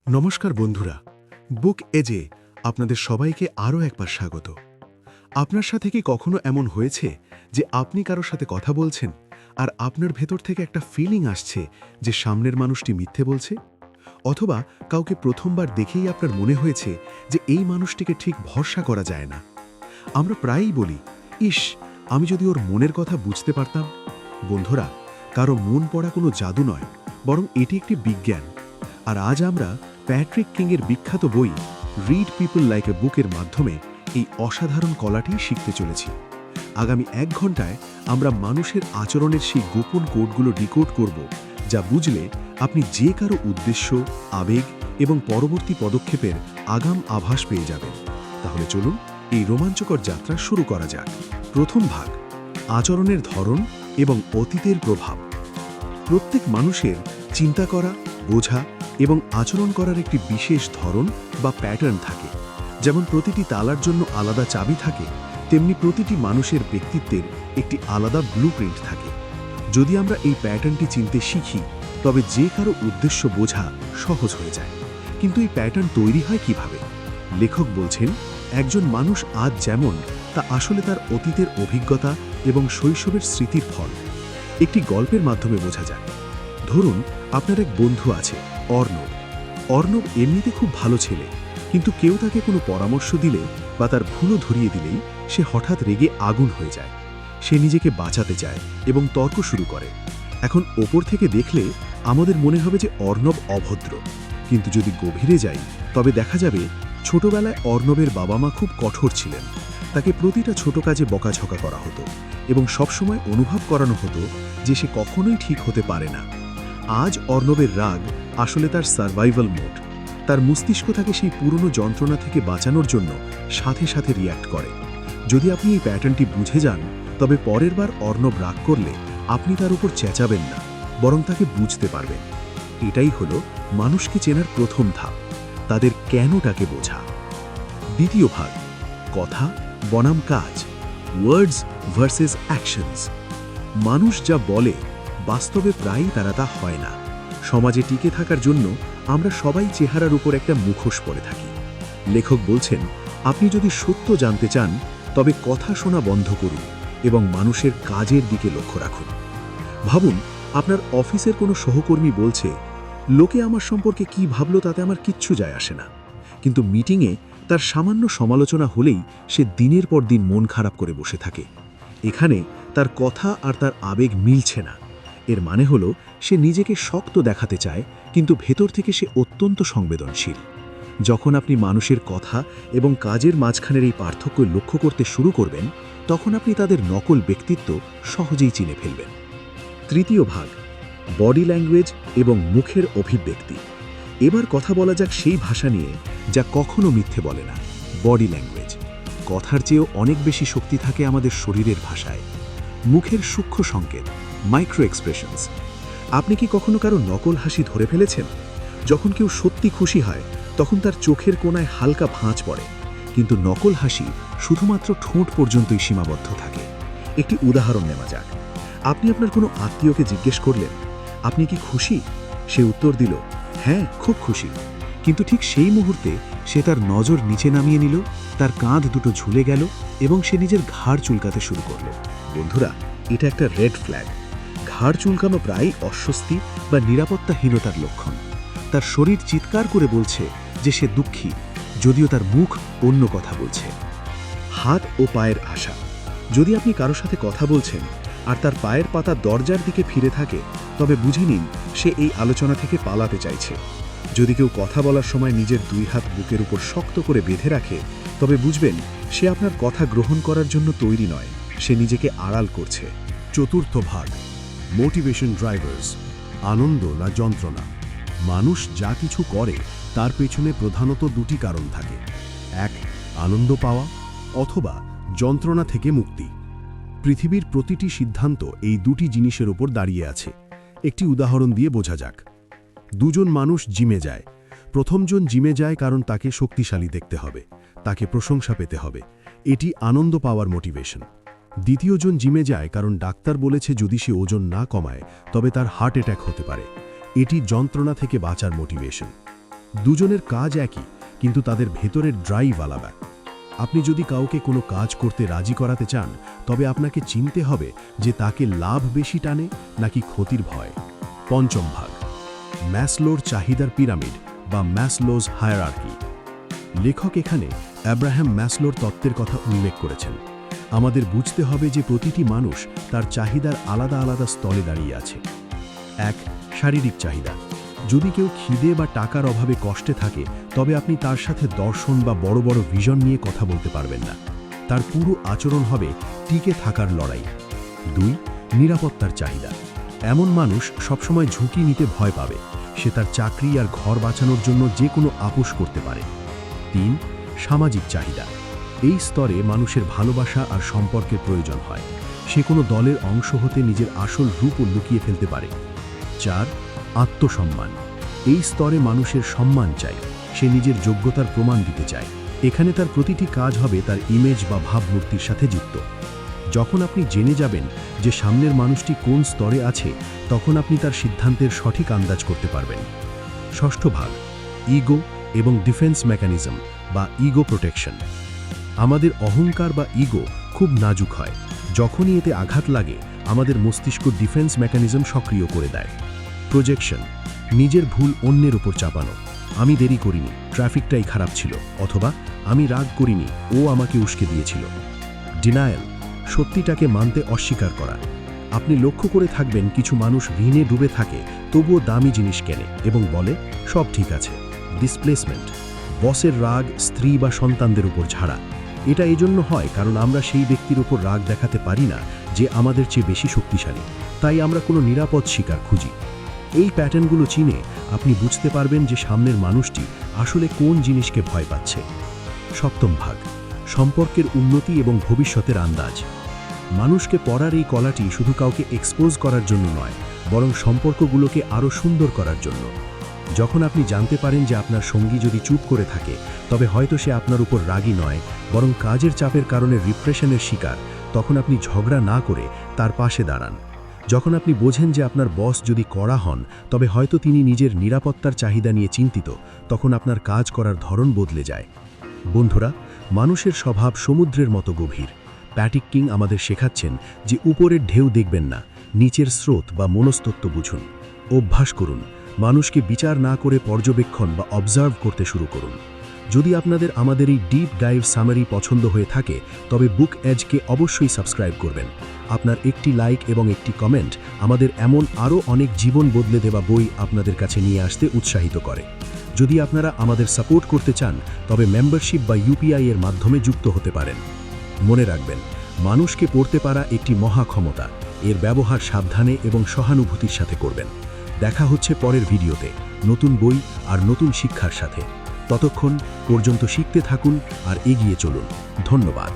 নমস্কার বন্ধুরা, বুক এজে আপনাদের সবাইকে আরও একবার স্বাগত। আপনার সাথে কি কখনো এমন হয়েছে যে আপনি কারোর সাথে কথা বলছেন আর আপনার ভেতর থেকে একটা ফিলিং আসছে যে সামনের মানুষটি মিথ্যে বলছে? অথবা কাউকে প্রথমবার দেখেই আপনার মনে হয়েছে যে এই মানুষটিকে ঠিক ভরসা করা যায় না? আমরা প্রায়ই বলি, ইস, আমি যদি ওর মনের কথা বুঝতে পারতাম। বন্ধুরা, কারো মন পড়া কোনো জাদু নয়, বরং এটি একটি বিজ্ঞান। আর আজ আমরা প্যাট্রিক কিংয়ের বিখ্যাত বই রিড পিপল লাইক এ বুকের মাধ্যমে এই অসাধারণ কলাটি শিখতে চলেছি। আগামী 1 ঘন্টায় আমরা মানুষের আচরণের সেই গোপন কোডগুলো ডিকোড করব, যা বুঝলে আপনি যে কারো উদ্দেশ্য, আবেগ এবং পরবর্তী পদক্ষেপের আগাম আভাস পেয়ে যাবেন। তাহলে চলুন এই রোমাঞ্চকর যাত্রা শুরু করা যাক। প্রথম ভাগ, আচরণের ধরন এবং অতীতের প্রভাব। প্রত্যেক মানুষের চিন্তা করা, বোঝা এবং আচরণ করার একটি বিশেষ ধরন বা প্যাটার্ন থাকে। যেমন প্রতিটি তালার জন্য আলাদা চাবি থাকে, তেমনি প্রতিটি মানুষের ব্যক্তিত্বের একটি আলাদা ব্লুপ্রিন্ট থাকে। যদি আমরা এই প্যাটার্নটি চিনতে শিখি, তবে যে কারো উদ্দেশ্য বোঝা সহজ হয়ে যায়। কিন্তু এই প্যাটার্ন তৈরি হয় কিভাবে? লেখক বলছেন, একজন মানুষ আজ যেমন, তা আসলে তার অতীতের অভিজ্ঞতা এবং শৈশবের স্মৃতির ফল। একটি গল্পের মাধ্যমে বোঝা যায়। ধরুন, আপনার এক বন্ধু আছে, অর্ণব। অর্ণব এমনিতে খুব ভালো ছেলে, কিন্তু কেউ তাকে কোনো পরামর্শ দিলে বা তার ভুলও ধরিয়ে দিলেই সে হঠাৎ রেগে আগুন হয়ে যায়। সে নিজেকে বাঁচাতে চায় এবং তর্ক শুরু করে। এখন ওপর থেকে দেখলে আমাদের মনে হবে যে অর্ণব অভদ্র, কিন্তু যদি গভীরে যাই তবে দেখা যাবে ছোটবেলায় অর্ণবের বাবা মা খুব কঠোর ছিলেন। তাকে প্রতিটা ছোট কাজে বকাঝকা করা হতো এবং সবসময় অনুভব করানো হতো যে সে কখনোই ঠিক হতে পারে না। আজ অর্ণবের রাগ আসলে তার সার্ভাইভাল মোড। তার মস্তিষ্ক তাকে সেই পুরনো যন্ত্রণা থেকে বাঁচানোর জন্য সাথে সাথে রিয়্যাক্ট করে। যদি আপনি এই প্যাটার্নটি বুঝে যান, তবে পরের বার অর্ণব রাগ করলে আপনি তার উপর চেঁচাবেন না, বরং তাকে বুঝতে পারবেন। এটাই হলো মানুষকে চেনার প্রথম ধাপ, তাদের কেনটাকে বোঝা। দ্বিতীয় ভাগ, কথা বনাম কাজ, ওয়ার্ডস ভার্সেস অ্যাকশনস। মানুষ যা বলে, বাস্তবে প্রায়ই তারা তা হয় না। সমাজে টিকে থাকার জন্য আমরা সবাই চেহারার উপর একটা মুখোশ পরে থাকি। লেখক বলছেন, আপনি যদি সত্য জানতে চান, তবে কথা শোনা বন্ধ করুন এবং মানুষের কাজের দিকে লক্ষ্য রাখুন। ভাবুন, আপনার অফিসের কোনো সহকর্মী বলছে, লোকে আমার সম্পর্কে কি ভাবলো তাতে আমার কিচ্ছু যায় আসে না। কিন্তু মিটিংয়ে তার সামান্য সমালোচনা হলেই সে দিনের পর দিন মন খারাপ করে বসে থাকে। এখানে তার কথা আর তার আবেগ মিলছে না। এর মানে হলো, সে নিজেকে শক্ত দেখাতে চায়, কিন্তু ভেতর থেকে সে অত্যন্ত সংবেদনশীল। যখন আপনি মানুষের কথা এবং কাজের মাঝখানের এই পার্থক্য লক্ষ্য করতে শুরু করবেন, তখন আপনি তাদের নকল ব্যক্তিত্ব সহজেই চিনে ফেলবেন। তৃতীয় ভাগ, বডি ল্যাঙ্গুয়েজ এবং মুখের অভিব্যক্তি। এবার কথা বলা যাক সেই ভাষা নিয়ে যা কখনো মিথ্যে বলে না, বডি ল্যাঙ্গুয়েজ। কথার চেয়েও অনেক বেশি শক্তি থাকে আমাদের শরীরের ভাষায়। মুখের সূক্ষ্ম সংকেত, মাইক্রো এক্সপ্রেশনস। আপনি কি কখনো কারো নকল হাসি ধরে ফেলেছেন? যখন কেউ সত্যি খুশি হয়, তখন তার চোখের কোণায় হালকা ভাঁজ পড়ে, কিন্তু নকল হাসি শুধুমাত্র ঠোঁট পর্যন্তই সীমাবদ্ধ থাকে। একটি উদাহরণ নেওয়া যাক। আপনি আপনার কোনো আত্মীয়কে জিজ্ঞেস করলেন, আপনি কি খুশি? সে উত্তর দিল, হ্যাঁ, খুব খুশি। কিন্তু ঠিক সেই মুহূর্তে সে তার নজর নিচে নামিয়ে নিল, তার কাঁধ দুটো ঝুলে গেল এবং সে নিজের ঘাড় চুলকাতে শুরু করল। বন্ধুরা, এটা একটা রেড ফ্ল্যাগ। ঘাড় চুলকানো প্রায় অস্বস্তি বা নিরাপত্তাহীনতার লক্ষণ। তার শরীর চিৎকার করে বলছে যে সে দুঃখী, যদিও তার মুখ অন্য কথা বলছে। হাত ও পায়ের আশা। যদি আপনি কারো সাথে কথা বলছেন আর তার পায়ের পাতা দরজার দিকে ফিরে থাকে, তবে বুঝে নিন সে এই আলোচনা থেকে পালাতে চাইছে। যদি কেউ কথা বলার সময় নিজের 2 হাত বুকের উপর শক্ত করে বেঁধে রাখে, তবে বুঝবেন সে আপনার কথা গ্রহণ করার জন্য তৈরি নয়, সে নিজেকে আড়াল করছে। চতুর্থ ভাগ, মোটিভেশন ড্রাইভার্স, আনন্দ না যন্ত্রণা। মানুষ যা কিছু করে তার পেছনে প্রধানত 2টি কারণ থাকে, এক, আনন্দ পাওয়া, অথবা যন্ত্রণা থেকে মুক্তি। পৃথিবীর প্রতিটি সিদ্ধান্ত এই 2টি জিনিসের উপর দাঁড়িয়ে আছে। একটি উদাহরণ দিয়ে বোঝা যাক। 2 জন মানুষ জিমে যায়। প্রথমজন জিমে যায় কারণ তাকে শক্তিশালী দেখতে হবে, তাকে প্রশংসা পেতে হবে। এটি আনন্দ পাওয়ার মোটিভেশন। দ্বিতীয়জন জিমে যায় কারণ ডাক্তার বলেছে যদি সে ওজন না কমায় তবে তার হার্ট অ্যাটাক হতে পারে। এটি যন্ত্রণা থেকে বাঁচার মোটিভেশন। দুজনের কাজ একই, কিন্তু তাদের ভেতরের ড্রাইভ আলাদা। আপনি যদি কাউকে কোনো কাজ করতে রাজি করাতে চান, তবে আপনাকে চিনতে হবে যে তাকে লাভ বেশি টানে নাকি ক্ষতির ভয়। পঞ্চম ভাগ, ম্যাসলোর চাহিদার পিরামিড বা ম্যাসলোজ হায়ারার্কি। লেখক এখানে অ্যাব্রাহাম ম্যাসলোর তত্ত্বের কথা উল্লেখ করেছেন। আমাদের বুঝতে হবে যে প্রতিটি মানুষ তার চাহিদার আলাদা আলাদা স্তরে দাঁড়িয়ে আছে। 1. শারীরিক চাহিদা। যদি কেউ খিদে বা টাকার অভাবে কষ্টে থাকে, তবে আপনি তার সাথে দর্শন বা বড় বড় ভিশন নিয়ে কথা বলতে পারবেন না। তার পুরো আচরণ হবে টিকে থাকার লড়াই। 2. নিরাপত্তার চাহিদা। এমন মানুষ সবসময় ঝুঁকি নিতে ভয় পাবে। সে তার চাকরি আর ঘর বাঁচানোর জন্য যে কোনো আপোষ করতে পারে। 3. সামাজিক চাহিদা। এই স্তরে মানুষের ভালোবাসা আর সম্পর্কের প্রয়োজন হয়। সে কোনো দলের অংশ হতে নিজের আসল রূপও লুকিয়ে ফেলতে পারে। 4. আত্মসম্মান। এই স্তরে মানুষের সম্মান চাই। সে নিজের যোগ্যতার প্রমাণ দিতে চায়। এখানে তার প্রতিটি কাজ হবে তার ইমেজ বা ভাবমূর্তির সাথে যুক্ত। যখন আপনি জেনে যাবেন যে সামনের মানুষটি কোন স্তরে আছে, তখন আপনি তার সিদ্ধান্তের সঠিক আন্দাজ করতে পারবেন। ষষ্ঠ ভাগ, ইগো এবং ডিফেন্স মেকানিজম বা ইগো প্রোটেকশন। আমাদের অহংকার বা ইগো খুব নাজুক হয়। যখনই এতে আঘাত লাগে, আমাদের মস্তিষ্ক ডিফেন্স মেকানিজম সক্রিয় করে দেয়। প্রজেকশন, নিজের ভুল অন্যের উপর চাপানো। আমি দেরি করিনি, ট্রাফিকটাই খারাপ ছিল, অথবা আমি রাগ করিনি, ও আমাকে উস্কে দিয়েছিল। ডিনায়াল, সত্যিটাকে মানতে অস্বীকার করা। আপনি লক্ষ্য করে থাকবেন কিছু মানুষ ঋণে ডুবে থাকে, তবুও দামি জিনিস কেনে এবং বলে সব ঠিক আছে। ডিসপ্লেসমেন্ট, বসের রাগ স্ত্রী বা সন্তানদের উপর ঝাড়া। এটা এজন্য হয় কারণ আমরা সেই ব্যক্তির উপর রাগ দেখাতে পারি না যে আমাদের চেয়ে বেশি শক্তিশালী, তাই আমরা কোনো নিরাপদ শিকার খুঁজি। এই প্যাটার্নগুলো চিনে আপনি বুঝতে পারবেন যে সামনের মানুষটি আসলে কোন জিনিসকে ভয় পাচ্ছে। সপ্তম ভাগ, সম্পর্কের উন্নতি এবং ভবিষ্যতের আন্দাজ। মানুষকে পড়ার এই কলাটি শুধু কাউকে এক্সপোজ করার জন্য নয়, বরং সম্পর্কগুলোকে আরও সুন্দর করার জন্য। যখন আপনি জানতে পারেন যে আপনার সঙ্গী যদি চুপ করে থাকে, তবে হয়তো সে আপনার উপর রাগী নয়, বরং কাজের চাপের কারণে রিপ্রেশনের শিকার, তখন আপনি ঝগড়া না করে তার পাশে দাঁড়ান। যখন আপনি বোঝেন যে আপনার বস যদি কড়া হন, তবে হয়তো তিনি নিজের নিরাপত্তার চাহিদা নিয়ে চিন্তিত, তখন আপনার কাজ করার ধরন বদলে যায়। বন্ধুরা, মানুষের স্বভাব সমুদ্রের মতো গভীর। প্যাটিক কিং আমাদের শেখাচ্ছেন যে উপরের ঢেউ দেখবেন না, নিচের স্রোত বা মনস্তত্ত্ব বুঝুন। অভ্যাস করুন, মানুষকে বিচার না করে পর্যবেক্ষণ বা অবজার্ভ করতে শুরু করুন। যদি আপনাদের আমাদের এই ডিপ ডাইভ সামারি পছন্দ হয়ে থাকে, তবে বুক এজকে অবশ্যই সাবস্ক্রাইব করবেন। আপনার একটি লাইক এবং একটি কমেন্ট আমাদের এমন আরও অনেক জীবন বদলে দেওয়া বই আপনাদের কাছে নিয়ে আসতে উৎসাহিত করে। যদি আপনারা আমাদের সাপোর্ট করতে চান, তবে মেম্বারশিপ বা ইউপিআই এর মাধ্যমে যুক্ত হতে পারেন। মনে রাখবেন, মানুষকে পড়তে পারা একটি মহা ক্ষমতা। এর ব্যবহার সাবধানে এবং সহানুভূতির সাথে করবেন। দেখা হচ্ছে পরের ভিডিওতে নতুন বই আর নতুন শিক্ষার সাথে। ততক্ষণ পর্যন্ত শিখতে থাকুন আর এগিয়ে চলুন। ধন্যবাদ।